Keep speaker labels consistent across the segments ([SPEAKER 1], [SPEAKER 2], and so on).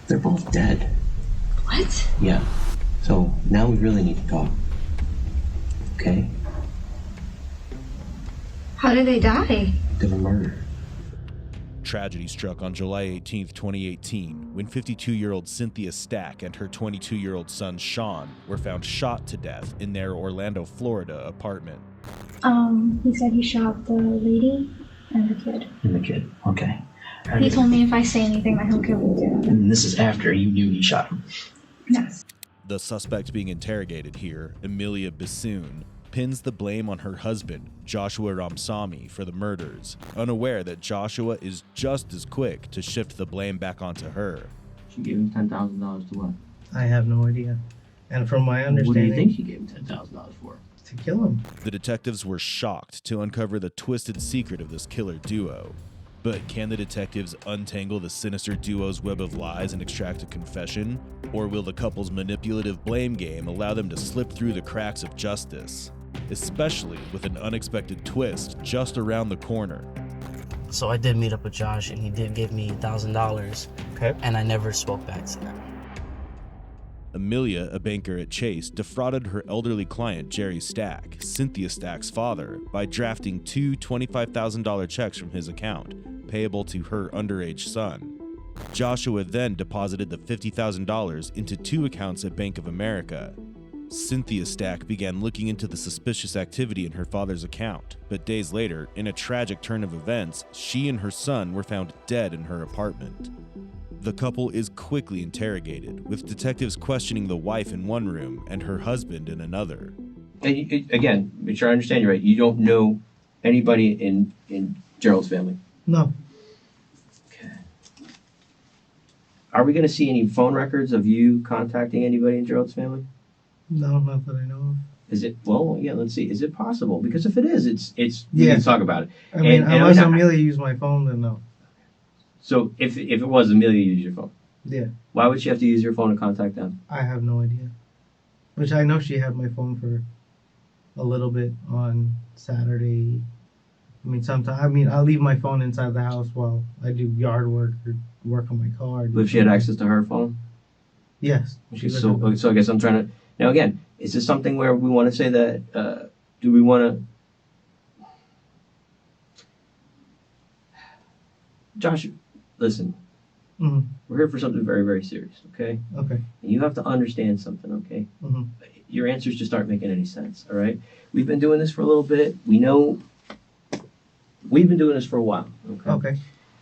[SPEAKER 1] They're both dead.
[SPEAKER 2] What?
[SPEAKER 1] Yeah. So now we really need to talk. Okay?
[SPEAKER 2] How did they die?
[SPEAKER 1] They were murdered.
[SPEAKER 3] Tragedy struck on July 18, 2018, when 52-year-old Cynthia Stack and her 22-year-old son Sean were found shot to death in their Orlando, Florida apartment.
[SPEAKER 2] He said he shot the lady and the kid.
[SPEAKER 1] And the kid. Okay.
[SPEAKER 2] He told me if I say anything that he'll kill me too.
[SPEAKER 1] And this is after you knew he shot him.
[SPEAKER 2] Yes.
[SPEAKER 3] The suspect being interrogated here, Amelia Bissoon, pins the blame on her husband, Joshua Ramsawmy, for the murders, unaware that Joshua is just as quick to shift the blame back onto her.
[SPEAKER 1] She gave him $10,000 to what?
[SPEAKER 4] I have no idea. And from my understanding...
[SPEAKER 1] What do you think she gave him $10,000 for?
[SPEAKER 4] To kill him.
[SPEAKER 3] The detectives were shocked to uncover the twisted secret of this killer duo. But can the detectives untangle the sinister duo's web of lies and extract a confession? Or will the couple's manipulative blame game allow them to slip through the cracks of justice? Especially with an unexpected twist just around the corner.
[SPEAKER 5] So I did meet up with Josh, and he did give me $1,000.
[SPEAKER 4] Okay.
[SPEAKER 5] And I never spoke back to him.
[SPEAKER 3] Amelia, a banker at Chase, defrauded her elderly client, Jerry Stack, Cynthia Stack's father, by drafting two $25,000 checks from his account, payable to her underage son. Joshua then deposited the $50,000 into two accounts at Bank of America. Cynthia Stack began looking into the suspicious activity in her father's account, but days later, in a tragic turn of events, she and her son were found dead in her apartment. The couple is quickly interrogated, with detectives questioning the wife in one room and her husband in another.
[SPEAKER 1] And again, make sure I understand you right. You don't know anybody in Gerald's family?
[SPEAKER 4] No.
[SPEAKER 1] Okay. Are we going to see any phone records of you contacting anybody in Gerald's family?
[SPEAKER 4] No, not that I know of.
[SPEAKER 1] Is it? Well, yeah, let's see. Is it possible? Because if it is, it's
[SPEAKER 4] Yeah.
[SPEAKER 1] we can talk about it.
[SPEAKER 4] I mean,
[SPEAKER 1] And
[SPEAKER 4] unless Amelia used my phone, then no.
[SPEAKER 1] So if it was Amelia used your phone,
[SPEAKER 4] Yeah.
[SPEAKER 1] why would she have to use your phone to contact them?
[SPEAKER 4] I have no idea. Which I know she had my phone for a little bit on Saturday. I mean, sometimes. I mean, I leave my phone inside the house while I do yard work or work on my car.
[SPEAKER 1] But if she had access to her phone?
[SPEAKER 4] Yes.
[SPEAKER 1] So I guess I'm trying to... Now, again, is this something where we want to say that... do we want to... Josh, listen.
[SPEAKER 4] Mm-hmm.
[SPEAKER 1] We're here for something very, very serious, okay?
[SPEAKER 4] Okay.
[SPEAKER 1] And you have to understand something, okay?
[SPEAKER 4] Mm-hmm.
[SPEAKER 1] Your answers just aren't making any sense, all right? We've been doing this for a little bit. We know... We've been doing this for a while, okay?
[SPEAKER 4] Okay.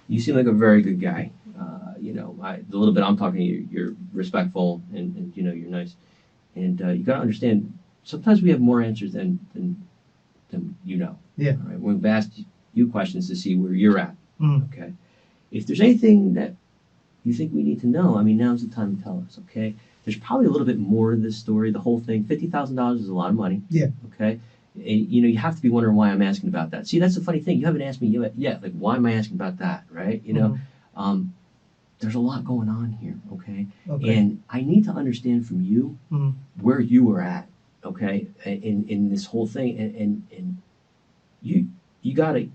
[SPEAKER 1] You seem like a very good guy. The little bit I'm talking to you, you're respectful and you're nice. And you got to understand, sometimes we have more answers than you know.
[SPEAKER 4] Yeah.
[SPEAKER 1] All right? We've asked you questions to see where you're at,
[SPEAKER 4] Mm-hmm.
[SPEAKER 1] okay? If there's anything that you think we need to know, I mean, now's the time to tell us, okay? There's probably a little bit more to this story. The whole thing, $50,000 is a lot of money.
[SPEAKER 4] Yeah.
[SPEAKER 1] Okay? And, you have to be wondering why I'm asking about that. See, that's the funny thing. You haven't asked me yet. Like, why am I asking about that, right? There's a lot going on here, okay? And I need to understand from you where you were at, okay, in this whole thing. And you gotta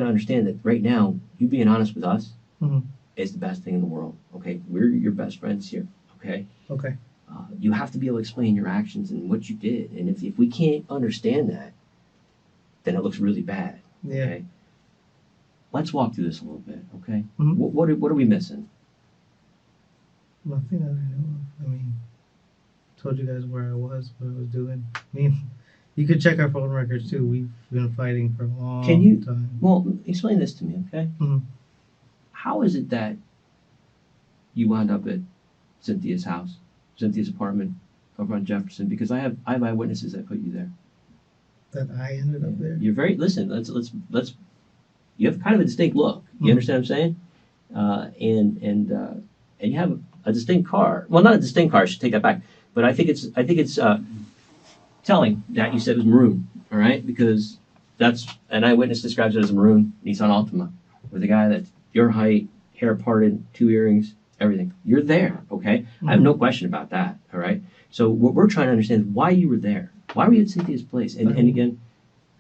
[SPEAKER 1] understand that right now, you being honest with us is the best thing in the world, okay? We're your best friends here, okay?
[SPEAKER 4] Okay.
[SPEAKER 1] You have to be able to explain your actions and what you did. And if we can't understand that, then it looks really bad,
[SPEAKER 4] Yeah.
[SPEAKER 1] okay? Let's walk through this a little bit, okay?
[SPEAKER 4] Mhm.
[SPEAKER 1] What are we missing?
[SPEAKER 4] Nothing that I know of. I mean, told you guys where I was, what I was doing. I mean, you could check our phone records too. We've been fighting for a long time.
[SPEAKER 1] Well, explain this to me, okay?
[SPEAKER 4] Mhm.
[SPEAKER 1] How is it that you wound up at Cynthia's house, Cynthia's apartment over on Jefferson? Because I have eyewitnesses that put you there.
[SPEAKER 4] That I ended up there?
[SPEAKER 1] You're very... Listen, let's... You have kind of a distinct look. You understand what I'm saying? And you have a distinct car. Well, not a distinct car. I should take that back. But I think it's telling that you said it was maroon. All right, because that's an eyewitness describes it as a maroon Nissan Altima with a guy that's your height, hair parted, 2 earrings, everything. You're there. Okay, I have no question about that. All right. So what we're trying to understand is why you were there. Why were you at Cynthia's place? And again,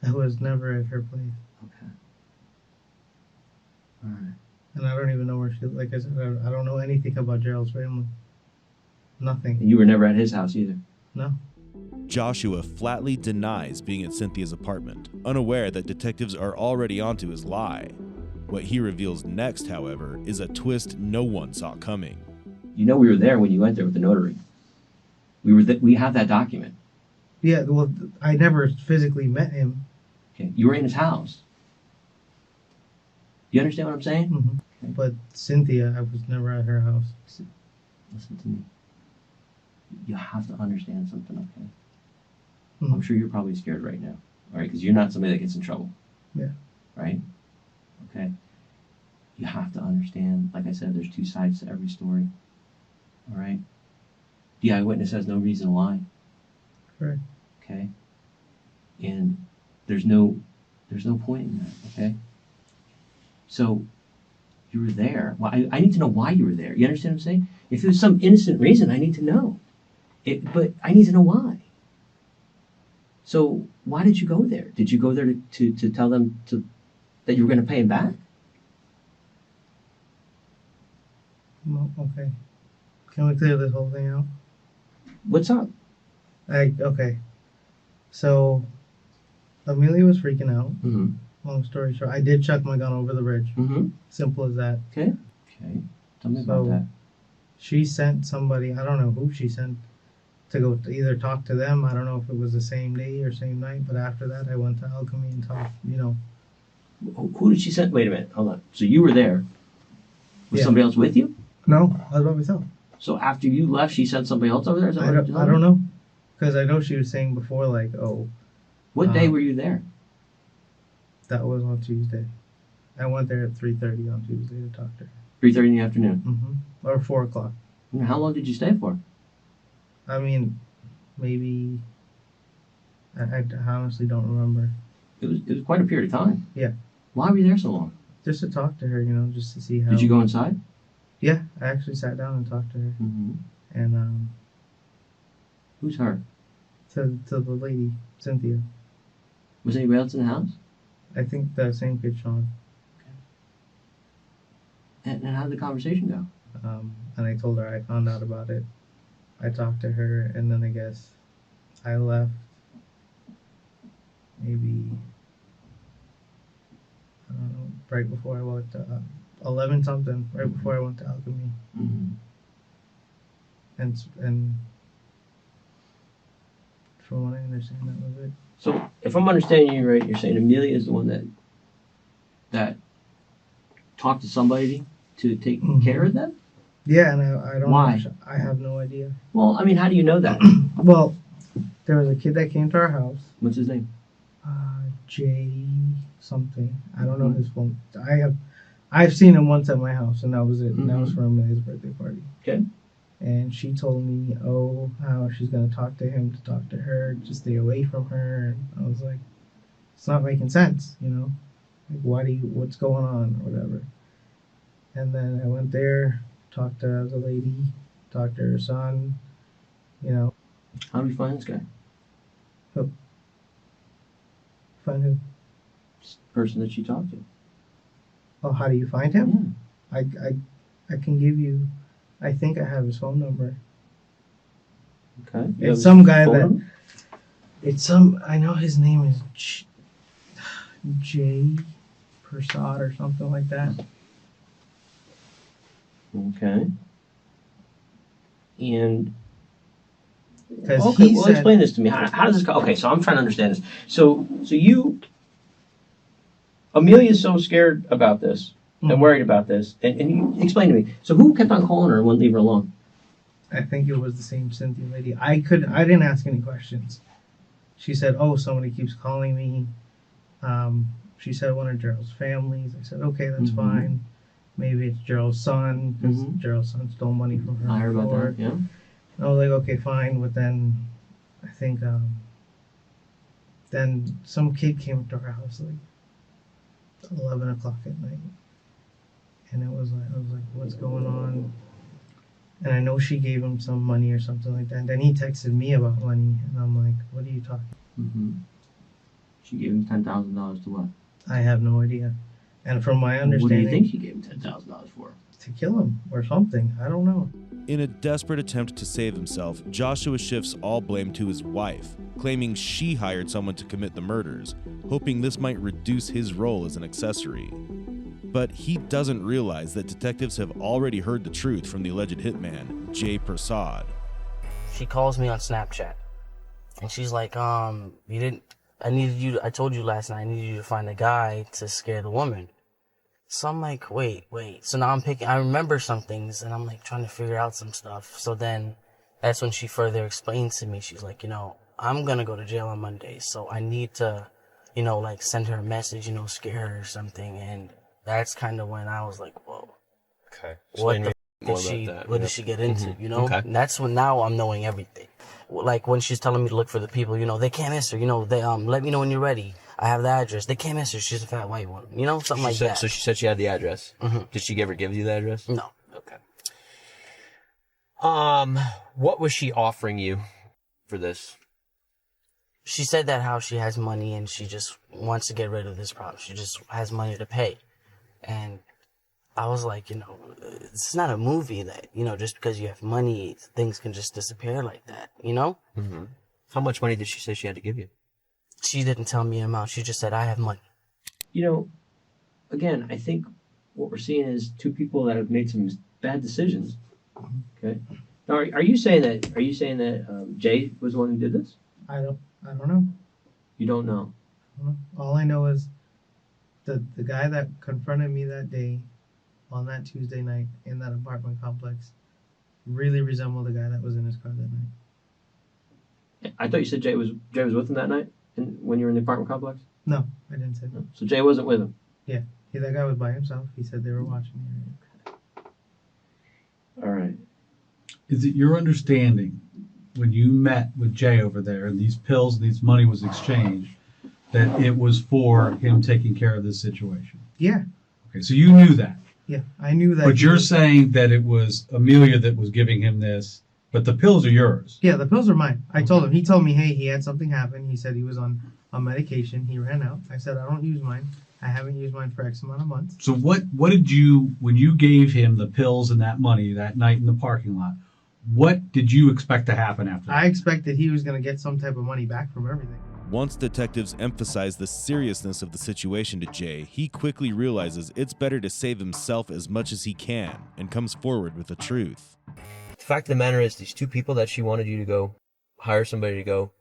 [SPEAKER 4] I was never at her place.
[SPEAKER 1] okay. All right.
[SPEAKER 4] And I don't even know where she. Like I said, I don't know anything about Gerald's family. Nothing.
[SPEAKER 1] And you were never at his house either.
[SPEAKER 4] No.
[SPEAKER 3] Joshua flatly denies being at Cynthia's apartment, unaware that detectives are already onto his lie. What he reveals next, however, is a twist no one saw coming.
[SPEAKER 1] You know we were there when you went there with the notary. We have that document.
[SPEAKER 4] Yeah. Well, I never physically met him.
[SPEAKER 1] Okay, you were in his house. You understand what I'm saying?
[SPEAKER 4] Mm-hmm. But Cynthia, I was never at her house.
[SPEAKER 1] Listen to me. You have to understand something, okay?
[SPEAKER 4] Mm-hmm.
[SPEAKER 1] I'm sure you're probably scared right now, all right? Because you're not somebody that gets in trouble.
[SPEAKER 4] Yeah.
[SPEAKER 1] Right? Okay? You have to understand, like I said, there's two sides to every story. All right? The eyewitness has no reason to lie.
[SPEAKER 4] Correct.
[SPEAKER 1] Okay? And there's no point in that, okay? So, you were there. Well, I need to know why you were there. You understand what I'm saying? If there's some innocent reason, I need to know. But I need to know why. So, why did you go there? Did you go there to tell them that you were going to pay him back?
[SPEAKER 4] Well, okay. Can we clear this whole thing out?
[SPEAKER 1] What's up?
[SPEAKER 4] Okay. So, Amelia was freaking out.
[SPEAKER 1] Mm-hmm.
[SPEAKER 4] Long story short, I did chuck my gun over the ridge.
[SPEAKER 1] Mm-hmm.
[SPEAKER 4] Simple as that.
[SPEAKER 1] Okay. Tell me about that.
[SPEAKER 4] She sent somebody, I don't know who she sent, to go to either talk to them. I don't know if it was the same day or same night, but after that I went to Alchemy and talked,
[SPEAKER 1] Who did she send? Wait a minute. Hold on. So you were there. Was
[SPEAKER 4] Yeah.
[SPEAKER 1] somebody else with you?
[SPEAKER 4] No, I was by myself.
[SPEAKER 1] So after you left, she sent somebody else over there? Is that
[SPEAKER 4] I
[SPEAKER 1] what you're
[SPEAKER 4] don't
[SPEAKER 1] telling me?
[SPEAKER 4] know. Because I know she was saying before, like, oh,
[SPEAKER 1] What day were you there?
[SPEAKER 4] that was on Tuesday. I went there at 3:30 on Tuesday to talk to her.
[SPEAKER 1] 3:30 in the afternoon.
[SPEAKER 4] Mm-hmm. Or 4 o'clock.
[SPEAKER 1] And how long did you stay for?
[SPEAKER 4] I mean, maybe, I honestly don't remember.
[SPEAKER 1] It was quite a period of time.
[SPEAKER 4] Yeah.
[SPEAKER 1] Why were you there so long?
[SPEAKER 4] Just to talk to her, just to see how.
[SPEAKER 1] Did you go inside?
[SPEAKER 4] Yeah, I actually sat down and talked to her.
[SPEAKER 1] Mm-hmm.
[SPEAKER 4] And,
[SPEAKER 1] Who's her?
[SPEAKER 4] to the lady, Cynthia.
[SPEAKER 1] Was anybody else in the house?
[SPEAKER 4] I think the same kid, Sean.
[SPEAKER 1] And how did the conversation go?
[SPEAKER 4] And I told her I found out about it. I talked to her, and then I guess I left maybe, I don't know, right before I went to 11 something, right before I went to Alchemy.
[SPEAKER 1] Mm-hmm.
[SPEAKER 4] And from what I understand, that was it.
[SPEAKER 1] So if I'm understanding you right, you're saying Amelia is the one that talked to somebody to take
[SPEAKER 4] Mhm.
[SPEAKER 1] care of them?
[SPEAKER 4] Yeah, and I don't
[SPEAKER 1] Why?
[SPEAKER 4] know. I have no idea.
[SPEAKER 1] Well, I mean, how do you know that?
[SPEAKER 4] Well, there was a kid that came to our house.
[SPEAKER 1] What's his name?
[SPEAKER 4] Jay something. I don't know his phone. I've seen him once at my house, and that was it. And that was for Amelia's birthday party.
[SPEAKER 1] Okay.
[SPEAKER 4] And she told me, how she's gonna talk to him to talk to her to stay away from her. And I was like, it's not making sense, Like, what's going on or whatever. And then I went there, talked to the lady, talked to her son,
[SPEAKER 1] How did you find this guy?
[SPEAKER 4] Find who?
[SPEAKER 1] This person that she talked to.
[SPEAKER 4] Oh, how do you find him? I can give you. I think I have his phone number.
[SPEAKER 1] Okay. You have
[SPEAKER 4] It's
[SPEAKER 1] his
[SPEAKER 4] some guy
[SPEAKER 1] phone
[SPEAKER 4] that.
[SPEAKER 1] number?
[SPEAKER 4] It's some. I know his name is Jay Persad or something like that.
[SPEAKER 1] Okay. And
[SPEAKER 4] Because
[SPEAKER 1] okay,
[SPEAKER 4] he
[SPEAKER 1] well,
[SPEAKER 4] said,
[SPEAKER 1] explain this to me. How does this go? Okay, so I'm trying to understand this. So Amelia's so scared about this and worried about this, and you explain to me. So who kept on calling her and wouldn't leave her alone?
[SPEAKER 4] I think it was the same Cynthia lady. I didn't ask any questions. She said, somebody keeps calling me. She said one of Gerald's families. I said, okay, that's fine. Maybe it's Gerald's son, because Gerald's son stole money from her.
[SPEAKER 1] I heard about
[SPEAKER 4] before.
[SPEAKER 1] that. Yeah.
[SPEAKER 4] And I was like, okay, fine. But then I think then some kid came to our house like 11 o'clock at night. And I was like, what's going on? And I know she gave him some money or something like that. And then he texted me about money. And I'm like, what are you talking about?
[SPEAKER 1] Mm-hmm. She gave him $10,000 to what?
[SPEAKER 4] I have no idea. And from my
[SPEAKER 1] What do
[SPEAKER 4] understanding,
[SPEAKER 1] you think she gave him $10,000 for?
[SPEAKER 4] to kill him or something. I don't know.
[SPEAKER 3] In a desperate attempt to save himself, Joshua shifts all blame to his wife, claiming she hired someone to commit the murders, hoping this might reduce his role as an accessory. But he doesn't realize that detectives have already heard the truth from the alleged hitman, Jay Prasad.
[SPEAKER 5] She calls me on Snapchat, and she's like, I told you last night, I needed you to find a guy to scare the woman. So I'm like, wait. So now I remember some things, and I'm like trying to figure out some stuff. So then that's when she further explained to me, she's like, I'm gonna go to jail on Monday, so I need to, like send her a message, scare her or something. And that's kind of when I was like, whoa.
[SPEAKER 6] Okay.
[SPEAKER 5] What the
[SPEAKER 6] more
[SPEAKER 5] did she,
[SPEAKER 6] about that,
[SPEAKER 5] what
[SPEAKER 6] yeah.
[SPEAKER 5] did she get into,
[SPEAKER 6] Okay.
[SPEAKER 5] And that's when now I'm knowing everything. Like when she's telling me to look for the people, they can't miss her, they, let me know when you're ready. I have the address. They can't miss her. She's a fat white one, something like that.
[SPEAKER 6] So she said she had the address.
[SPEAKER 5] Mhm.
[SPEAKER 6] Did she ever give you the address?
[SPEAKER 5] No.
[SPEAKER 6] Okay. What was she offering you for this?
[SPEAKER 5] She said that how she has money and she just wants to get rid of this problem. She just has money to pay. And I was like, it's not a movie that, just because you have money, things can just disappear like that,
[SPEAKER 6] Mm-hmm. How much money did she say she had to give you?
[SPEAKER 5] She didn't tell me an amount. She just said, I have money.
[SPEAKER 1] Again, I think what we're seeing is two people that have made some bad decisions. Okay. Now, are you saying that Jay was the one who did this?
[SPEAKER 4] I don't know.
[SPEAKER 1] You don't know.
[SPEAKER 4] All I know is the guy that confronted me that day on that Tuesday night in that apartment complex really resembled the guy that was in his car that night.
[SPEAKER 1] I thought you said Jay was with him that night when you were in the apartment complex?
[SPEAKER 4] No, I didn't say that.
[SPEAKER 1] No. So Jay wasn't with him?
[SPEAKER 4] Yeah, that guy was by himself. He said they were watching.
[SPEAKER 1] All right.
[SPEAKER 7] Is it your understanding when you met with Jay over there and these pills and this money was exchanged that it was for him taking care of this situation?
[SPEAKER 4] Yeah,
[SPEAKER 7] Okay, so you knew that.
[SPEAKER 4] yeah, I knew that.
[SPEAKER 7] But you're saying that it was Amelia that was giving him this, but the pills are yours.
[SPEAKER 4] Yeah, the pills are mine. I told him. He told me, hey, he had something happen. He said he was on medication. He ran out. I said, I don't use mine. I haven't used mine for X amount of months.
[SPEAKER 7] So what did you, when you gave him the pills and that money that night in the parking lot, what did you expect to happen after that?
[SPEAKER 4] I expected he was going to get some type of money back from everything.
[SPEAKER 3] Once detectives emphasize the seriousness of the situation to Jay, he quickly realizes it's better to save himself as much as he can and comes forward with the truth.
[SPEAKER 6] The fact of the matter is, these two people that she wanted you to go hire somebody to go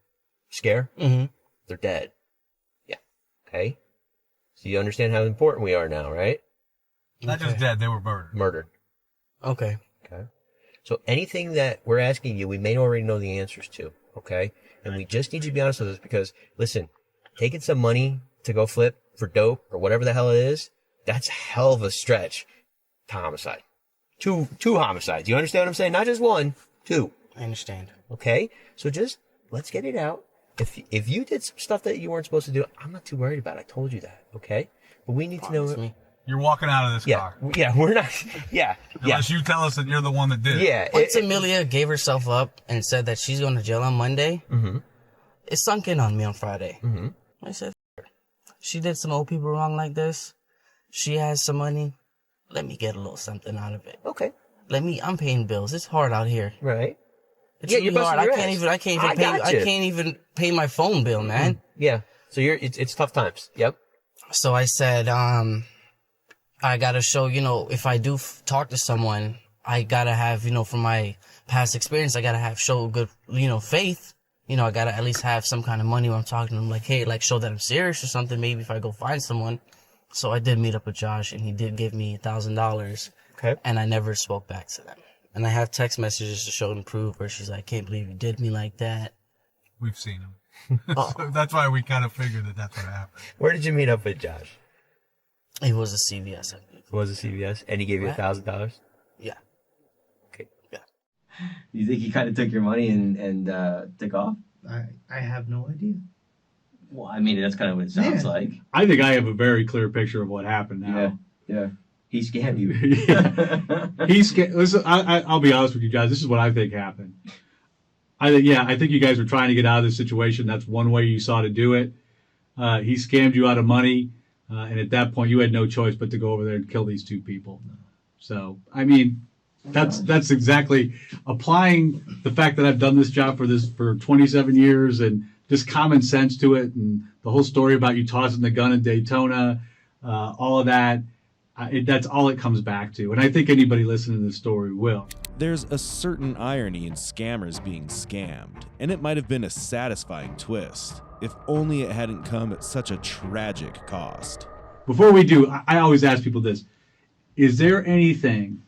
[SPEAKER 6] scare,
[SPEAKER 5] Mm-hmm.
[SPEAKER 6] they're dead. Yeah. Okay. So you understand how important we are now, right?
[SPEAKER 8] Not just dead, they were murdered.
[SPEAKER 6] Murdered.
[SPEAKER 5] Okay.
[SPEAKER 6] Okay. So anything that we're asking you, we may already know the answers to. Okay. And we just need you to be honest with us because, listen, taking some money to go flip for dope or whatever the hell it is, that's a hell of a stretch to homicide. Two homicides. You understand what I'm saying? Not just one, two.
[SPEAKER 5] I understand.
[SPEAKER 6] Okay? So just, let's get it out. If you did some stuff that you weren't supposed to do, I'm not too worried about it. I told you that. Okay? But we need to know.
[SPEAKER 5] Me.
[SPEAKER 8] You're walking out of this car.
[SPEAKER 6] Yeah, we're not. Yeah.
[SPEAKER 8] Unless you tell us that you're the one that did it.
[SPEAKER 6] Yeah.
[SPEAKER 5] Once Amelia gave herself up and said that she's going to jail on Monday, it sunk in on me on Friday.
[SPEAKER 6] Mm-hmm.
[SPEAKER 5] I said, F her. She did some old people wrong like this. She has some money. Let me get a little something out of it.
[SPEAKER 6] Okay.
[SPEAKER 5] I'm paying bills. It's hard out here.
[SPEAKER 6] Right.
[SPEAKER 5] It's
[SPEAKER 6] Yeah,
[SPEAKER 5] really
[SPEAKER 6] you're
[SPEAKER 5] hard.
[SPEAKER 6] busting
[SPEAKER 5] I
[SPEAKER 6] your ass.
[SPEAKER 5] I can't even pay my phone bill, man.
[SPEAKER 6] Yeah. So it's tough times. Yep.
[SPEAKER 5] So I said, I gotta show, if I do talk to someone, I gotta have, from my past experience, I gotta show good, faith. I gotta at least have some kind of money when I'm talking to them. Like, hey, show that I'm serious or something. Maybe if I go find someone. So I did meet up with Josh and he did give me $1,000.
[SPEAKER 6] Okay.
[SPEAKER 5] And I never spoke back to them. And I have text messages to show and prove where she's like, I can't believe you did me like that.
[SPEAKER 8] We've seen him. So that's why we kind of figured that that's what happened.
[SPEAKER 6] Where did you meet up with Josh?
[SPEAKER 5] It was a CVS, I believe.
[SPEAKER 6] It was a CVS, and he gave you $1,000.
[SPEAKER 5] Yeah.
[SPEAKER 6] Okay.
[SPEAKER 5] Yeah.
[SPEAKER 1] You think he kind of took your money and took off?
[SPEAKER 4] I have no idea.
[SPEAKER 1] Well, I mean, that's kind of what it sounds
[SPEAKER 4] Yeah.
[SPEAKER 1] like.
[SPEAKER 7] I think I have a very clear picture of what happened now.
[SPEAKER 1] Yeah. He scammed you.
[SPEAKER 7] Listen, I'll be honest with you guys. This is what I think happened. I think you guys were trying to get out of this situation. That's one way you saw to do it. He scammed you out of money. and at that point, you had no choice but to go over there and kill these two people. So, I mean, that's exactly applying the fact that I've done this job for 27 years and just common sense to it, and the whole story about you tossing the gun in Daytona, all of that. That's all it comes back to, and I think anybody listening to this story will.
[SPEAKER 3] There's a certain irony in scammers being scammed, and it might have been a satisfying twist, if only it hadn't come at such a tragic cost.
[SPEAKER 7] Before we do, I always ask people this. Is there anything...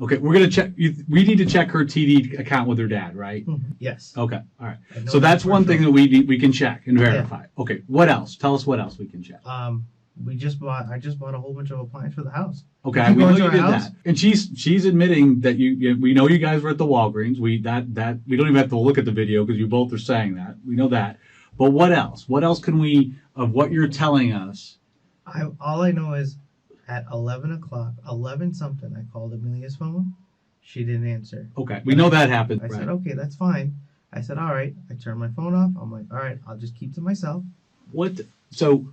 [SPEAKER 7] Okay, we're going to check... We need to check her TD account with her dad, right?
[SPEAKER 4] Yes.
[SPEAKER 7] Okay, all right. So that's one thing that we can check and verify. Yeah. Okay, what else? Tell us what else we can check.
[SPEAKER 4] I just bought a whole bunch of appliances for the house.
[SPEAKER 7] Okay, we know you did that. And she's admitting that we know you guys were at the Walgreens. We don't even have to look at the video because you both are saying that. We know that. But what else? What else can we, of what you're telling us?
[SPEAKER 4] All I know is at 11 something, I called Amelia's phone. She didn't answer.
[SPEAKER 7] Okay, we know that happened.
[SPEAKER 4] I said, okay, that's fine. I said, all right. I turned my phone off. I'm like, all right, I'll just keep to myself.
[SPEAKER 7] So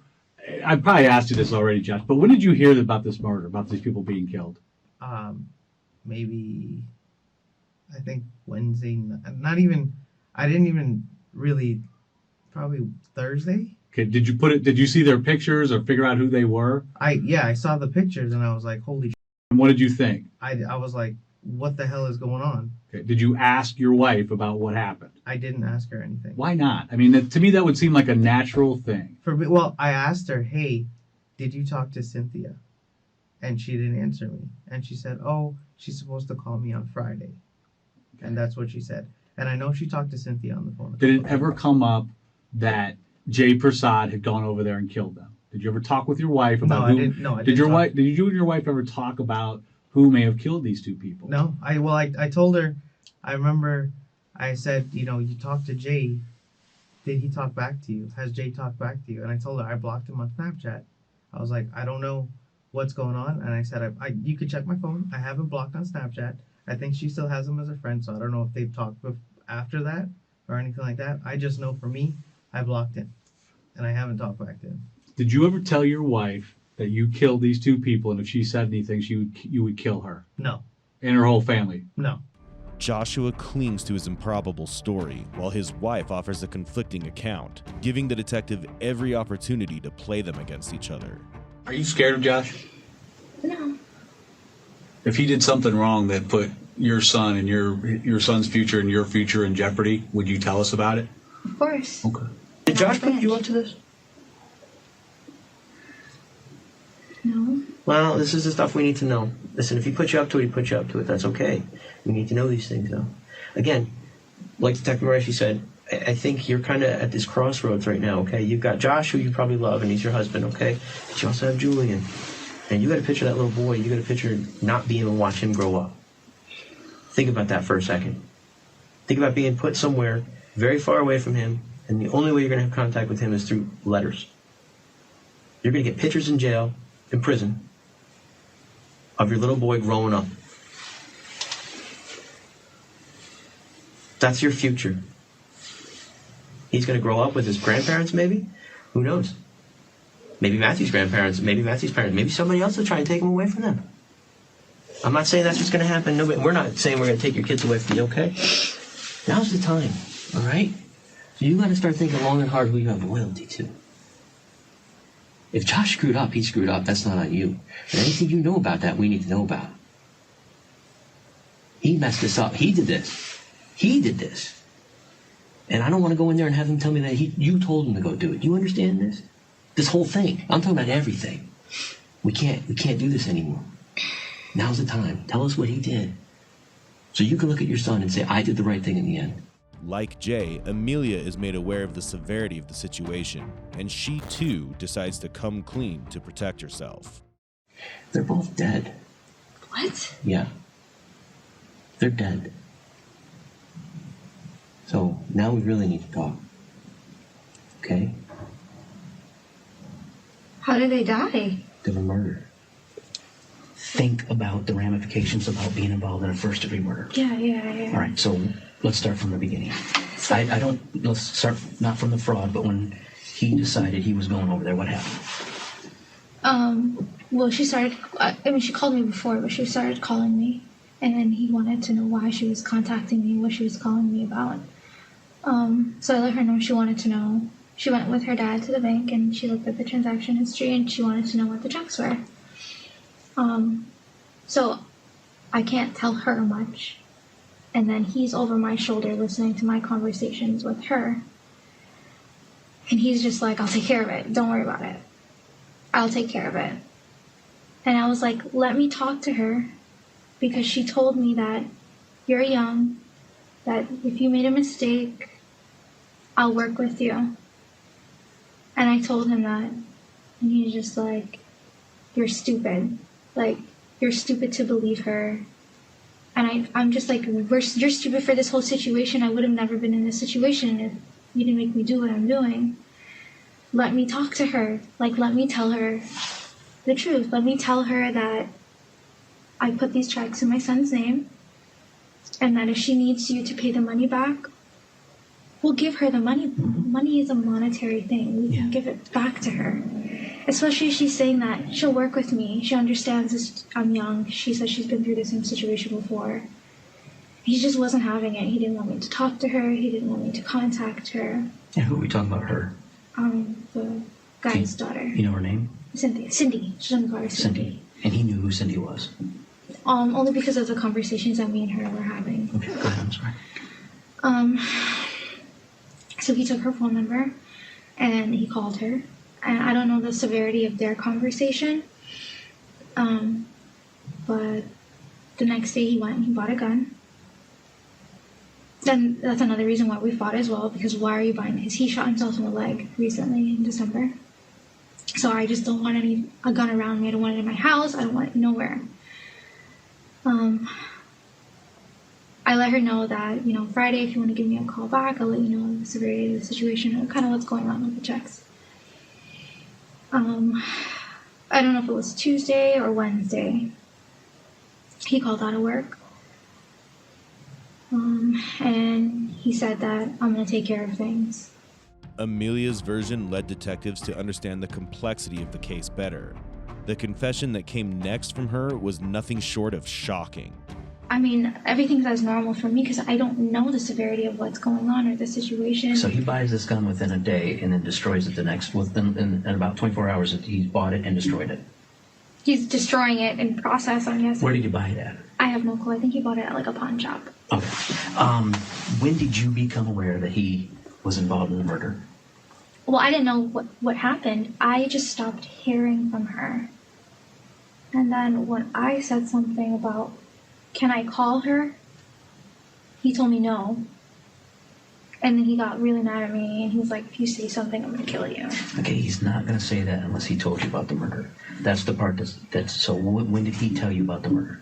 [SPEAKER 7] I probably asked you this already, Josh, but when did you hear about this murder, about these people being killed?
[SPEAKER 4] Maybe, I think Wednesday, I didn't even really, probably Thursday.
[SPEAKER 7] Okay, did you see their pictures or figure out who they were?
[SPEAKER 4] I saw the pictures and I was like, holy shit.
[SPEAKER 7] And what did you think?
[SPEAKER 4] I was like, what the hell is going on?
[SPEAKER 7] Okay, did you ask your wife about what happened?
[SPEAKER 4] I didn't ask her anything.
[SPEAKER 7] Why not? I mean, to me, that would seem like a natural thing.
[SPEAKER 4] I asked her, hey, did you talk to Cynthia? And she didn't answer me. And she said, oh, she's supposed to call me on Friday. Okay. And that's what she said. And I know she talked to Cynthia on the phone.
[SPEAKER 7] Did it ever come up that Jay Prasad had gone over there and killed them? Did you ever talk with your wife about who? No, I didn't. Did you and your wife ever talk about who may have killed these two people?
[SPEAKER 4] No. I told her, I remember I said, you talked to Jay. Did he talk back to you? Has Jay talked back to you? And I told her I blocked him on Snapchat. I was like, I don't know what's going on. And I said, you could check my phone. I have him blocked on Snapchat. I think she still has him as a friend, so I don't know if they've talked after that or anything like that. I just know for me, I blocked him. And I haven't talked back to him. Did
[SPEAKER 7] you ever tell your wife that you killed these two people, and if she said anything, you would kill her?
[SPEAKER 4] No.
[SPEAKER 7] And her whole family?
[SPEAKER 4] No.
[SPEAKER 3] Joshua clings to his improbable story, while his wife offers a conflicting account, giving the detective every opportunity to play them against each other.
[SPEAKER 9] Are you scared of Josh?
[SPEAKER 2] No.
[SPEAKER 9] If he did something wrong that put your son and your son's future and your future in jeopardy, would you tell us about it?
[SPEAKER 2] Of course.
[SPEAKER 9] Okay.
[SPEAKER 6] Did Josh put you up to this?
[SPEAKER 2] No.
[SPEAKER 6] Well, this is the stuff we need to know. Listen, if he put you up to it, he put you up to it. That's okay. We need to know these things, though. Again, like Detective Murphy said, I think you're kind of at this crossroads right now, okay? You've got Josh, who you probably love, and he's your husband, okay? But you also have Julian. And you got to picture that little boy. You got to picture not being able to watch him grow up. Think about that for a second. Think about being put somewhere very far away from him, and the only way you're going to have contact with him is through letters. You're going to get pictures in jail, in prison, of your little boy growing up. That's your future. He's going to grow up with his grandparents, maybe? Who knows? Maybe Matthew's grandparents, maybe Matthew's parents, maybe somebody else will try and take him away from them. I'm not saying that's what's going to happen. No, we're not saying we're going to take your kids away from you, okay? Now's the time, all right? So you got to start thinking long and hard who you have loyalty to. If Josh screwed up, he screwed up. That's not on you. And anything you know about that, we need to know about. He messed this up. He did this. He did this. And I don't want to go in there and have him tell me that you told him to go do it. You understand this? This whole thing. I'm talking about everything. We can't do this anymore. Now's the time. Tell us what he did. So you can look at your son and say, I did the right thing in the end.
[SPEAKER 3] Like Jay, Amelia is made aware of the severity of the situation, and she too decides to come clean to protect herself.
[SPEAKER 6] They're both dead.
[SPEAKER 2] What?
[SPEAKER 6] Yeah. They're dead. So now we really need to talk. Okay?
[SPEAKER 2] How did they die?
[SPEAKER 6] They were murdered.
[SPEAKER 10] Think about the ramifications about being involved in a first-degree murder.
[SPEAKER 2] Yeah.
[SPEAKER 10] All right, so let's start from the beginning. Let's start not from the fraud, but when he decided he was going over there, what happened?
[SPEAKER 2] Well, she started, she called me before, but she started calling me. And then he wanted to know why she was contacting me, what she was calling me about. So I let her know she wanted to know. She went with her dad to the bank and she looked at the transaction history and she wanted to know what the checks were. So I can't tell her much. And then he's over my shoulder listening to my conversations with her. And he's just like, I'll take care of it. Don't worry about it. I'll take care of it. And I was like, let me talk to her, because she told me that you're young, that if you made a mistake, I'll work with you. And I told him that, and he's just like, you're stupid. Like, you're stupid to believe her. And I'm just like, you're stupid for this whole situation. I would have never been in this situation if you didn't make me do what I'm doing. Let me talk to her. Like, let me tell her the truth. Let me tell her that I put these checks in my son's name, and that if she needs you to pay the money back, we'll give her the money. Money is a monetary thing. We can give it back to her. Especially if she's saying that she'll work with me. She understands this, I'm young. She says she's been through the same situation before. He just wasn't having it. He didn't want me to talk to her. He didn't want me to contact her.
[SPEAKER 10] And who are we talking about, her?
[SPEAKER 2] The guy's daughter.
[SPEAKER 10] You know her name?
[SPEAKER 2] Cindy. She's on the call her Cindy.
[SPEAKER 10] And he knew who Cindy was?
[SPEAKER 2] Only because of the conversations that me and her were having.
[SPEAKER 10] Okay, go ahead, I'm sorry.
[SPEAKER 2] So he took her phone number and he called her. And I don't know the severity of their conversation. But the next day he went and he bought a gun. Then that's another reason why we fought as well, because why are you buying this? He shot himself in the leg recently in December. So I just don't want a gun around me. I don't want it in my house. I don't want it nowhere. I let her know that, Friday, if you want to give me a call back, I'll let you know the severity of the situation and kind of what's going on with the checks. I don't know if it was Tuesday or Wednesday. He called out of work. And he said that I'm going to take care of things.
[SPEAKER 3] Amelia's version led detectives to understand the complexity of the case better. The confession that came next from her was nothing short of shocking.
[SPEAKER 2] I mean, everything's as normal for me because I don't know the severity of what's going on or the situation.
[SPEAKER 10] So he buys this gun within a day and then destroys it in about 24 hours. He's bought it and destroyed it.
[SPEAKER 2] He's destroying it in process, I'm guessing.
[SPEAKER 10] Where did you buy it at?
[SPEAKER 2] I have no clue. I think he bought it at like a pawn shop.
[SPEAKER 10] Okay. When did you become aware that he was involved in the murder?
[SPEAKER 2] Well, I didn't know what happened. I just stopped hearing from her. And then when I said something about, can I call her? He told me no. And then he got really mad at me and he was like, if you say something, I'm going to kill you.
[SPEAKER 10] Okay, he's not going to say that unless he told you about the murder. That's the part so when did he tell you about the murder?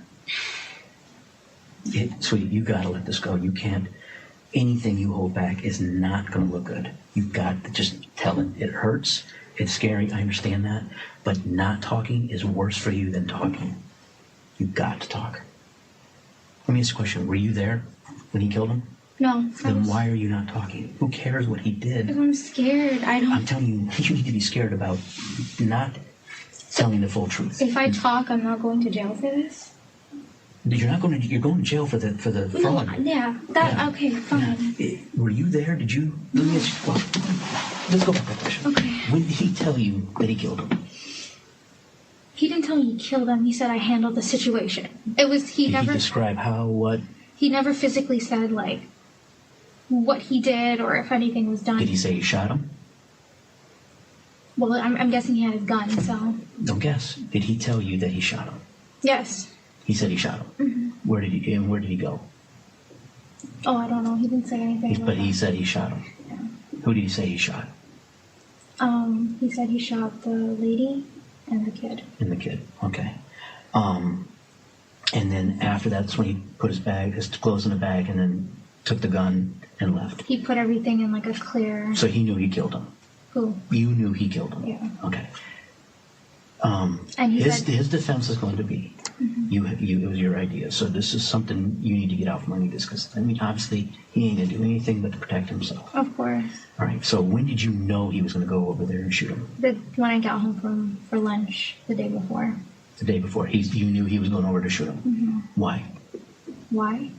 [SPEAKER 10] Sweetie, you got to let this go. You can't. Anything you hold back is not going to look good. You've got to just tell it. It hurts. It's scary. I understand that. But not talking is worse for you than talking. You've got to talk. Let me ask you a question. Were you there when he killed him?
[SPEAKER 2] No.
[SPEAKER 10] Then why are you not talking? Who cares what he did?
[SPEAKER 2] Because I'm scared.
[SPEAKER 10] I'm telling you, you need to be scared about not telling the full truth.
[SPEAKER 2] If I talk, I'm not going to jail for this?
[SPEAKER 10] You're going to jail for the fraud.
[SPEAKER 2] Okay, fine.
[SPEAKER 10] Yeah. Were you there? Did you? Let's go back to that question.
[SPEAKER 2] Okay.
[SPEAKER 10] When did he tell you that he killed him?
[SPEAKER 2] He didn't tell me he killed him. He said I handled the situation. Did he
[SPEAKER 10] describe how, what?
[SPEAKER 2] He never physically said, like, what he did or if anything was done.
[SPEAKER 10] Did he say he shot him?
[SPEAKER 2] Well, I'm guessing he had his gun, so.
[SPEAKER 10] Don't guess. Did he tell you that he shot him?
[SPEAKER 2] Yes.
[SPEAKER 10] He said he shot him. Mm-hmm. Where did he go?
[SPEAKER 2] Oh, I don't know. He didn't say anything.
[SPEAKER 10] But he said he shot him.
[SPEAKER 2] Yeah.
[SPEAKER 10] Who did he say he shot?
[SPEAKER 2] He said he shot the lady and the kid.
[SPEAKER 10] Okay. And then after that's when he put his clothes in a bag and then took the gun and left.
[SPEAKER 2] He put everything in like a clear.
[SPEAKER 10] So he knew he killed him.
[SPEAKER 2] Who?
[SPEAKER 10] You knew he killed him.
[SPEAKER 2] Yeah.
[SPEAKER 10] Okay.
[SPEAKER 2] And his
[SPEAKER 10] defense is going to be It was your idea. So this is something you need to get out from under this, because, I mean, obviously, he ain't going to do anything but to protect himself.
[SPEAKER 2] Of course.
[SPEAKER 10] All right, so when did you know he was going to go over there and shoot him?
[SPEAKER 2] When I got home for lunch the day before.
[SPEAKER 10] The day before. You knew he was going over to shoot him?
[SPEAKER 2] Mm-hmm.
[SPEAKER 10] Why?
[SPEAKER 2] Why?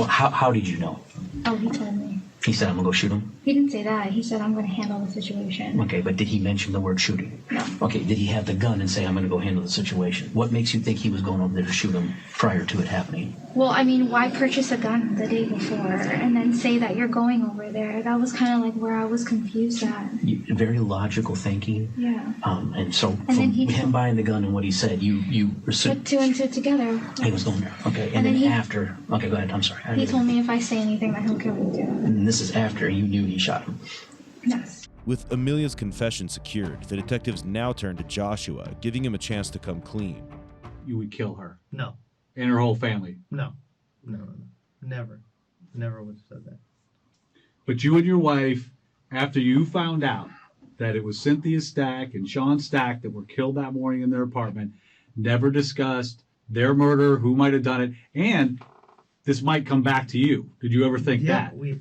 [SPEAKER 10] How did you know?
[SPEAKER 2] Oh, he told me.
[SPEAKER 10] He said, I'm going to go shoot him?
[SPEAKER 2] He didn't say that. He said, I'm going to handle the situation.
[SPEAKER 10] Okay, but did he mention the word shooting?
[SPEAKER 2] No.
[SPEAKER 10] Okay, did he have the gun and say, I'm going to go handle the situation? What makes you think he was going over there to shoot him prior to it happening?
[SPEAKER 2] Well, I mean, why purchase a gun the day before and then say that you're going over there? That was kind of like where I was confused at.
[SPEAKER 10] Very logical thinking.
[SPEAKER 2] Yeah.
[SPEAKER 10] And so
[SPEAKER 2] And
[SPEAKER 10] from
[SPEAKER 2] then
[SPEAKER 10] him buying the gun and what he said, you
[SPEAKER 2] put two and two together.
[SPEAKER 10] He was going there. Okay,
[SPEAKER 2] And
[SPEAKER 10] and
[SPEAKER 2] then
[SPEAKER 10] then after, okay, go ahead, I'm sorry.
[SPEAKER 2] He told me if I say anything that he'll kill me too.
[SPEAKER 10] And this is after you knew he shot him.
[SPEAKER 2] Yes.
[SPEAKER 3] With Amelia's confession secured, the detectives now turn to Joshua, giving him a chance to come clean.
[SPEAKER 7] You would kill her
[SPEAKER 4] No,
[SPEAKER 7] and her whole family.
[SPEAKER 4] no. Never would have said that.
[SPEAKER 7] But you and your wife, after you found out that it was Cynthia Stack and Sean Stack that were killed that morning in their apartment, never discussed their murder, who might have done it, and this might come back to you. Did you ever think
[SPEAKER 4] Yeah,
[SPEAKER 7] that?
[SPEAKER 4] we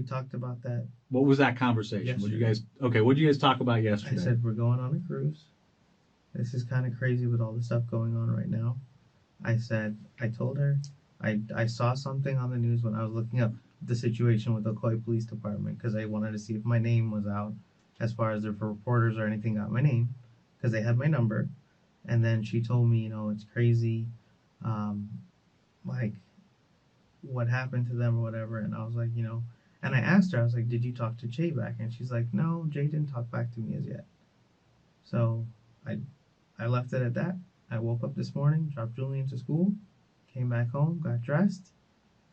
[SPEAKER 4] talked about that.
[SPEAKER 7] What was that conversation? What did you guys talk about yesterday?
[SPEAKER 4] I said, we're going on a cruise. This is kind of crazy with all the stuff going on right now. I told her, I saw something on the news when I was looking up the situation with the Coy Police Department, because I wanted to see if my name was out as far as if reporters or anything got my name, because they had my number. And then she told me, it's crazy, like what happened to them or whatever. And I was like, and I asked her, I was like, did you talk to Jay back? And she's like, no, Jay didn't talk back to me as yet. So I left it at that. I woke up this morning, dropped Julian to school, came back home, got dressed.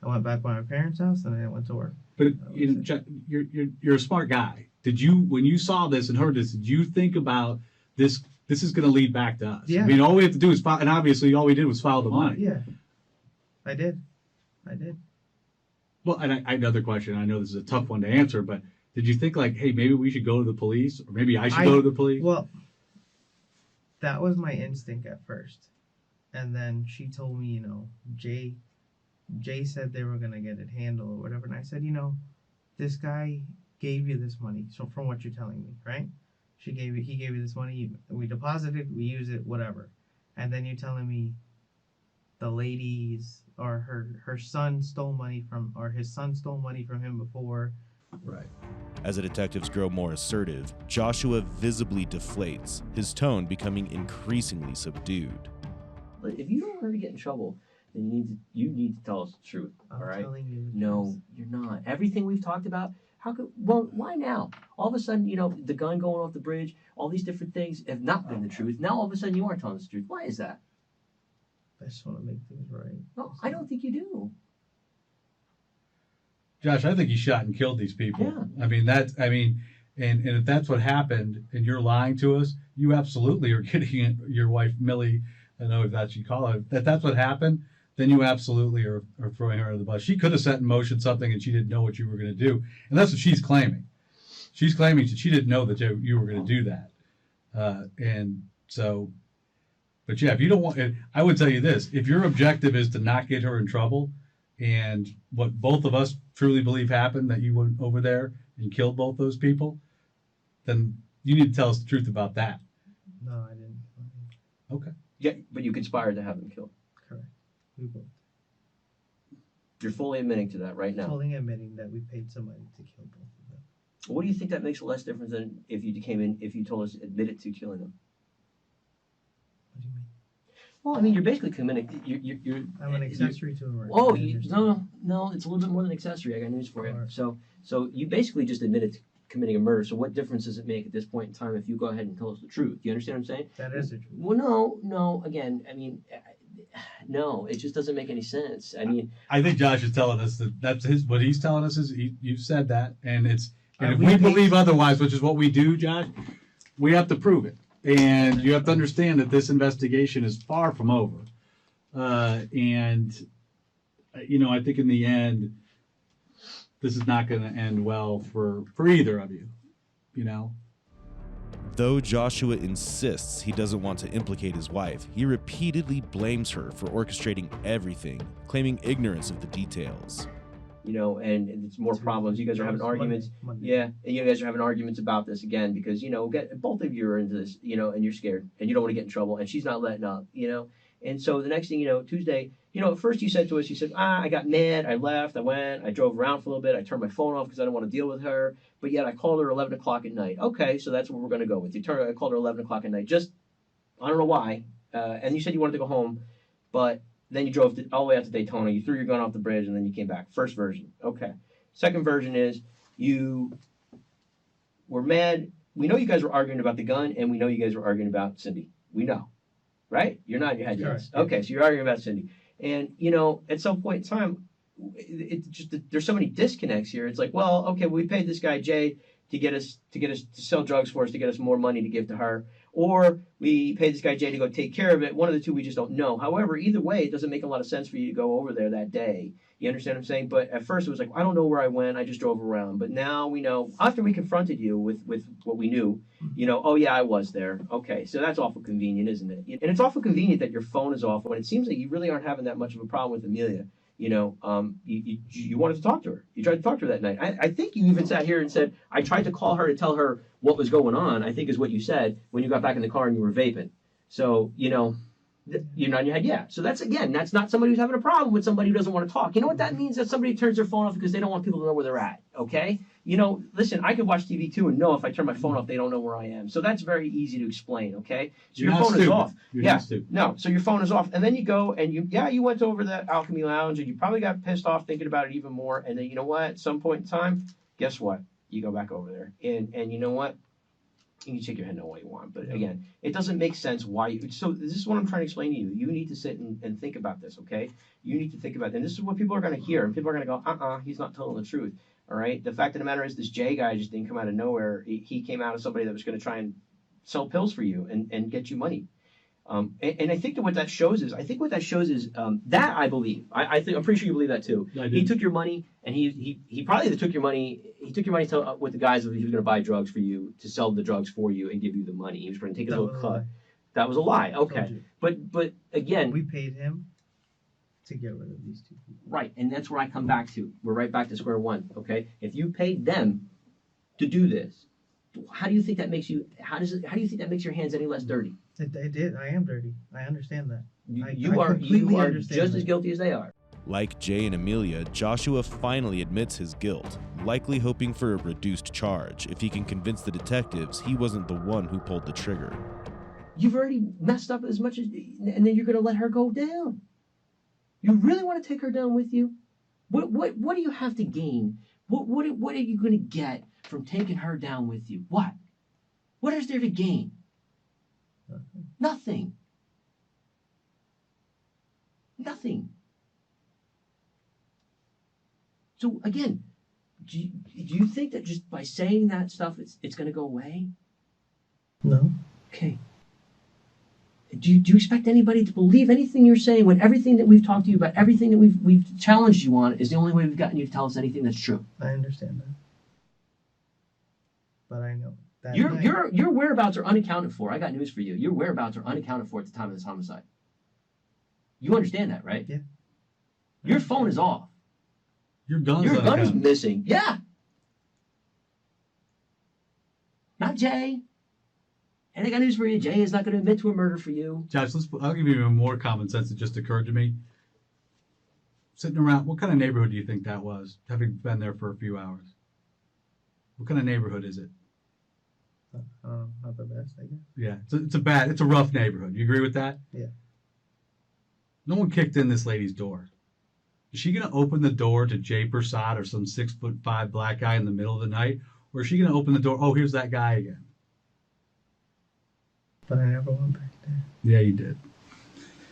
[SPEAKER 4] I went back by my parents' house, and then I went to work.
[SPEAKER 7] But you're a smart guy. Did you, when you saw this and heard this, did you think about this? This is going to lead back to us.
[SPEAKER 4] Yeah.
[SPEAKER 7] I mean, all we have to do is file, and obviously all we did was file the money.
[SPEAKER 4] Yeah, I did.
[SPEAKER 7] Well, and I another question. I know this is a tough one to answer, but did you think like, hey, maybe we should go to the police, or maybe I should go to the police?
[SPEAKER 4] Well, that was my instinct at first, and then she told me, Jay said they were gonna get it handled or whatever, and I said, this guy gave you this money. So from what you're telling me, right? He gave you this money. We deposited, we use it, whatever, and then you're telling me the ladies or her son stole money from, or his son stole money from him before.
[SPEAKER 3] Right. As the detectives grow more assertive, Joshua visibly deflates, his tone becoming increasingly subdued.
[SPEAKER 1] If you don't want to get in trouble, then you need to tell us the truth. All right?
[SPEAKER 4] Telling you the
[SPEAKER 1] No,
[SPEAKER 4] truth.
[SPEAKER 1] you're not. Everything we've talked about. Why now? All of a sudden, the gun going off the bridge, all these different things have not been the truth. Now all of a sudden you are telling us the truth. Why is that?
[SPEAKER 4] I just want to make things right.
[SPEAKER 1] No, I don't think you do.
[SPEAKER 7] Josh, I think you shot and killed these people.
[SPEAKER 1] Yeah.
[SPEAKER 7] And if that's what happened and you're lying to us, you absolutely are getting your wife, Millie, I know if that's what you call her, that's what happened, then you absolutely are throwing her under the bus. She could have set in motion something and she didn't know what you were going to do. And that's what she's claiming. She's claiming that she didn't know that you were going to do that. But yeah, if you don't want, I would tell you this, if your objective is to not get her in trouble, and what both of us truly believe happened, that you went over there and killed both those people, then you need to tell us the truth about that.
[SPEAKER 4] No, I didn't.
[SPEAKER 7] Okay.
[SPEAKER 1] Yeah, but you conspired to have them killed.
[SPEAKER 4] Correct. We both.
[SPEAKER 1] You're fully admitting to that right now.
[SPEAKER 4] Fully admitting that we paid somebody to kill both of them.
[SPEAKER 1] What do you think that makes less difference than if you told us admitted to killing them?
[SPEAKER 4] What do you mean?
[SPEAKER 1] Well, I mean, you're basically committing. You're
[SPEAKER 4] I'm an accessory to a murder.
[SPEAKER 1] Oh, no, it's a little bit more than accessory. I got news for you.
[SPEAKER 4] Alright.
[SPEAKER 1] So you basically just admitted to committing a murder. So what difference does it make at this point in time if you go ahead and tell us the truth? You understand what I'm saying?
[SPEAKER 4] That is the truth.
[SPEAKER 1] Well, no. Again, I mean, no, it just doesn't make any sense. I mean,
[SPEAKER 7] I think Josh is telling us that's what he's telling us is you've said that, and if
[SPEAKER 4] we
[SPEAKER 7] we
[SPEAKER 4] paid-
[SPEAKER 7] believe otherwise, which is what we do, Josh, we have to prove it. And you have to understand that this investigation is far from over. I think in the end, this is not going to end well for either of you,
[SPEAKER 3] Though Joshua insists he doesn't want to implicate his wife, he repeatedly blames her for orchestrating everything, claiming ignorance of the details.
[SPEAKER 1] And it's more problems. You guys are having arguments.
[SPEAKER 4] Monday.
[SPEAKER 1] Yeah, and you guys are having arguments about this again because, both of you are into this, and you're scared and you don't want to get in trouble and she's not letting up, And so the next thing you know, Tuesday, at first you said to us, I got mad, I left, I drove around for a little bit, I turned my phone off because I didn't want to deal with her, but yet I called her 11 o'clock at night. Okay, so that's what we're going to go with. I called her 11 o'clock at night, I don't know why, and you said you wanted to go home, but then you drove all the way out to Daytona, you threw your gun off the bridge, and then you came back. First version. Okay. Second version is you were mad. We know you guys were arguing about the gun, and we know you guys were arguing about Cindy. We know. Right? You're nodding your head, yes.
[SPEAKER 4] Sure.
[SPEAKER 1] Okay, so you're arguing about Cindy. And, at some point in time, there's so many disconnects here. It's like, well, okay, we paid this guy, Jay, to sell drugs for us, to get us more money to give to her. Or we paid this guy Jay to go take care of it. One of the two we just don't know. However, either way, it doesn't make a lot of sense for you to go over there that day. You understand what I'm saying? But at first it was like, I don't know where I went. I just drove around. But now we know, after we confronted you with what we knew, oh yeah, I was there. Okay, so that's awful convenient, isn't it? And it's awful convenient that your phone is off when it seems like you really aren't having that much of a problem with Amelia. You wanted to talk to her. You tried to talk to her that night. I think you even sat here and said, I tried to call her to tell her what was going on, I think is what you said when you got back in the car and you were vaping. So, you're nodding your head, yeah. So that's not somebody who's having a problem with somebody who doesn't want to talk. You know what that means? That somebody turns their phone off because they don't want people to know where they're at, okay? Listen, I could watch TV too and know if I turn my phone off, they don't know where I am. So that's very easy to explain, okay? So your phone is off. So your phone is off. And then you go and you went over the Alchemy Lounge and you probably got pissed off thinking about it even more. And then you know what? At some point in time, guess what? You go back over there. And you know what? You can shake your head no way you want. But again, it doesn't make sense why so this is what I'm trying to explain to you. You need to sit and think about this, okay? You need to think about it. And this is what people are going to hear. And people are going to go, he's not telling the truth. All right. The fact of the matter is, this Jay guy just didn't come out of nowhere. He came out of somebody that was going to try and sell pills for you and get you money. And I think that what that shows is, that I believe. I'm pretty sure you believe that too. He took your money, and he probably took your money. He took your money with the guys that he was going to buy drugs for you, to sell the drugs for you and give you the money. He was going to take a little cut. That was a lie. Okay, but again,
[SPEAKER 4] we paid him to get rid of these two people.
[SPEAKER 1] Right, and that's where I come back to. We're right back to square one. Okay, if you paid them to do this, how do you think that makes you? How do you think that makes your hands any less dirty?
[SPEAKER 4] It did. I am dirty. I understand that.
[SPEAKER 1] You are just as guilty as they are.
[SPEAKER 3] Like Jay and Amelia, Joshua finally admits his guilt, likely hoping for a reduced charge if he can convince the detectives he wasn't the one who pulled the trigger.
[SPEAKER 1] You've already messed up as much as, and then you're going to let her go down. You really want to take her down with you? What do you have to gain? What are you going to get from taking her down with you? What is there to gain? Nothing. So again, do you think that just by saying that stuff, it's going to go away?
[SPEAKER 4] No.
[SPEAKER 1] Okay. Do you expect anybody to believe anything you're saying when everything that we've talked to you about, everything that we've challenged you on, is the only way we've gotten you to tell us anything that's true?
[SPEAKER 4] I understand that, but I know that
[SPEAKER 1] your whereabouts are unaccounted for. I got news for you. Your whereabouts are unaccounted for at the time of this homicide. You understand that, right?
[SPEAKER 4] Yeah.
[SPEAKER 1] Your phone is off.
[SPEAKER 7] Your gun
[SPEAKER 1] is missing. Yeah. Not Jay. And I got news for you. Jay is not going to admit to a murder for you.
[SPEAKER 7] Josh, I'll give you even more common sense that just occurred to me. Sitting around, what kind of neighborhood do you think that was, having been there for a few hours? What kind of neighborhood is it?
[SPEAKER 4] Not the best, I guess.
[SPEAKER 7] Yeah, it's a rough neighborhood. You agree with that?
[SPEAKER 4] Yeah.
[SPEAKER 7] No one kicked in this lady's door. Is she going to open the door to Jay Persad or some 6'5" black guy in the middle of the night? Or is she going to open the door, oh, here's that guy again?
[SPEAKER 4] But I never went back there.
[SPEAKER 7] Yeah, you did.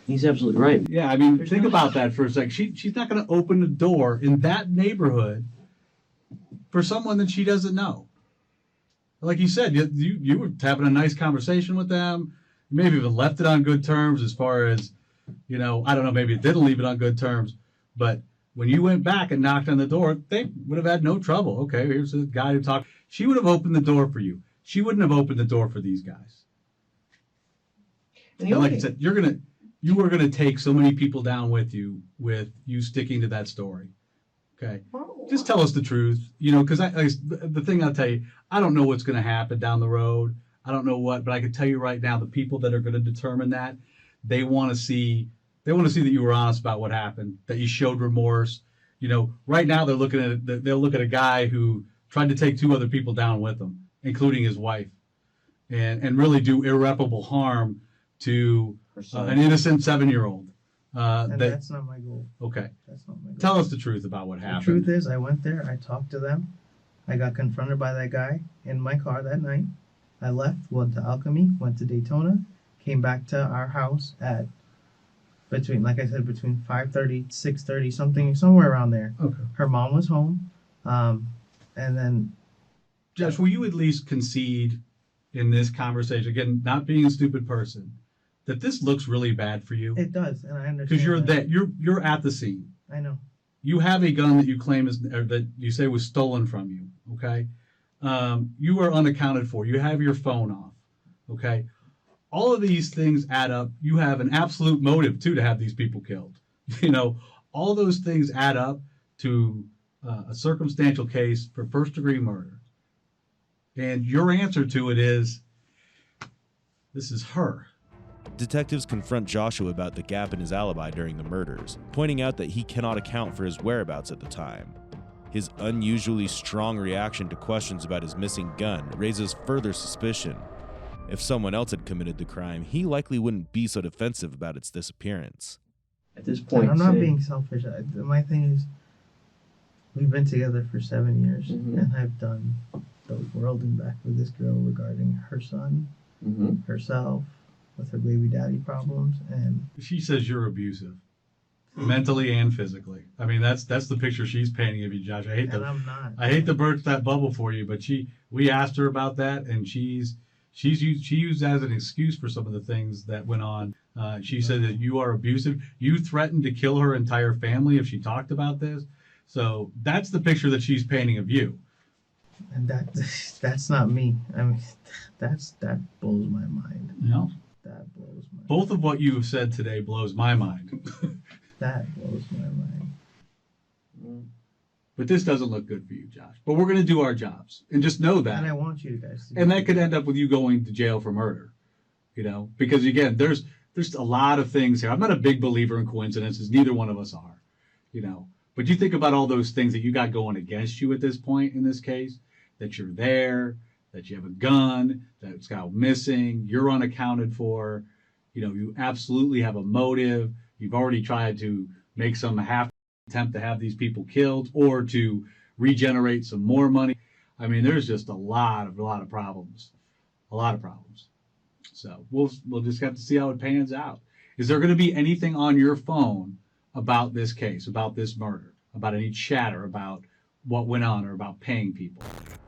[SPEAKER 1] He's absolutely right.
[SPEAKER 7] Yeah, I mean, think about that for a second. She's not going to open the door in that neighborhood for someone that she doesn't know. Like you said, you were having a nice conversation with them. Maybe even left it on good terms as far as, I don't know, maybe it didn't leave it on good terms. But when you went back and knocked on the door, they would have had no trouble. Okay, here's the guy who talked. She would have opened the door for you. she wouldn't have opened the door for these guys.
[SPEAKER 1] And
[SPEAKER 7] And like I said, you are gonna take so many people down with you sticking to that story. Okay, just tell us the truth, because the thing I'll tell you, I don't know what's gonna happen down the road. I don't know what, but I can tell you right now, the people that are gonna determine that, they want to see that you were honest about what happened, that you showed remorse. Right now they'll look at a guy who tried to take 2 other people down with him, including his wife, and really do irreparable harm to an innocent 7-year-old.
[SPEAKER 4] That's not my goal.
[SPEAKER 7] Okay.
[SPEAKER 4] That's not my goal.
[SPEAKER 7] Tell us the truth about what happened.
[SPEAKER 4] The truth is, I went there, I talked to them, I got confronted by that guy in my car that night. I left, went to Alchemy, went to Daytona, came back to our house at between 5:30, 6:30, somewhere around there.
[SPEAKER 7] Okay.
[SPEAKER 4] Her mom was home, and then.
[SPEAKER 7] Josh, will you at least concede in this conversation, again, not being a stupid person, that this looks really bad for you?
[SPEAKER 4] It does, and I understand.
[SPEAKER 7] Because you're at the scene.
[SPEAKER 4] I know.
[SPEAKER 7] You have a gun that you claim that you say was stolen from you. Okay. You are unaccounted for. You have your phone off. Okay. All of these things add up. You have an absolute motive too to have these people killed. All those things add up to a circumstantial case for first-degree murder. And your answer to it is, this is her.
[SPEAKER 3] Detectives confront Joshua about the gap in his alibi during the murders, pointing out that he cannot account for his whereabouts at the time. His unusually strong reaction to questions about his missing gun raises further suspicion. If someone else had committed the crime, he likely wouldn't be so defensive about its disappearance.
[SPEAKER 1] At this point,
[SPEAKER 4] I'm not being selfish. My thing is, we've been together for 7 years, and I've done the world and back with this girl regarding her son, herself, with her baby daddy problems, and
[SPEAKER 7] She says you're abusive, mentally and physically. I mean, that's the picture she's painting of you, Josh.
[SPEAKER 4] I'm not.
[SPEAKER 7] I hate to burst that bubble for you, but we asked her about that, and she used as an excuse for some of the things that went on. She said that you are abusive. You threatened to kill her entire family if she talked about this. So that's the picture that she's painting of you.
[SPEAKER 4] And that's not me. I mean, that blows my mind. That blows my mind.
[SPEAKER 7] Both of what you have said today blows my mind.
[SPEAKER 4] That blows my mind.
[SPEAKER 7] But this doesn't look good for you, Josh. But we're going to do our jobs. And just know that.
[SPEAKER 4] And I want you guys to.
[SPEAKER 7] And that could end up with you going to jail for murder. Because again, there's a lot of things here. I'm not a big believer in coincidences. Neither one of us are. But you think about all those things that you got going against you at this point in this case, that you're there, that you have a gun, that it's got missing, you're unaccounted for, you absolutely have a motive. You've already tried to make some half attempt to have these people killed or to regenerate some more money. I mean, there's just a lot of problems. A lot of problems. So we'll just have to see how it pans out. Is there going to be anything on your phone about this case, about this murder, about any chatter about what went on or about paying people?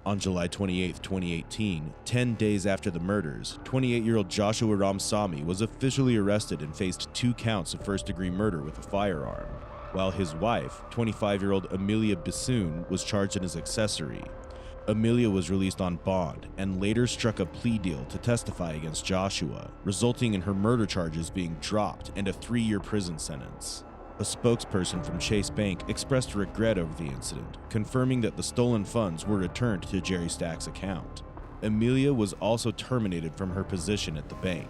[SPEAKER 3] On July 28, 2018, 10 days after the murders, 28-year-old Joshua Ramsawmy was officially arrested and faced 2 counts of first-degree murder with a firearm, while his wife, 25-year-old Amelia Bissoon, was charged as accessory. Amelia was released on bond and later struck a plea deal to testify against Joshua, resulting in her murder charges being dropped and a 3-year prison sentence. A spokesperson from Chase Bank expressed regret over the incident, confirming that the stolen funds were returned to Jerry Stack's account. Amelia was also terminated from her position at the bank.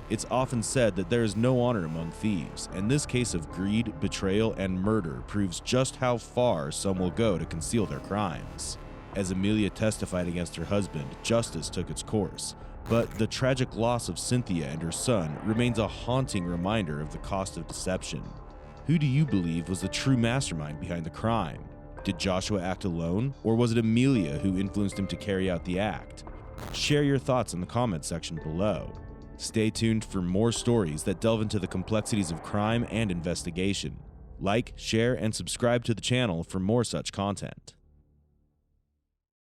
[SPEAKER 3] It's often said that there is no honor among thieves, and this case of greed, betrayal, and murder proves just how far some will go to conceal their crimes. As Amelia testified against her husband, justice took its course, but the tragic loss of Cynthia and her son remains a haunting reminder of the cost of deception. Who do you believe was the true mastermind behind the crime? Did Joshua act alone, or was it Amelia who influenced him to carry out the act? Share your thoughts in the comments section below. Stay tuned for more stories that delve into the complexities of crime and investigation. Like, share, and subscribe to the channel for more such content.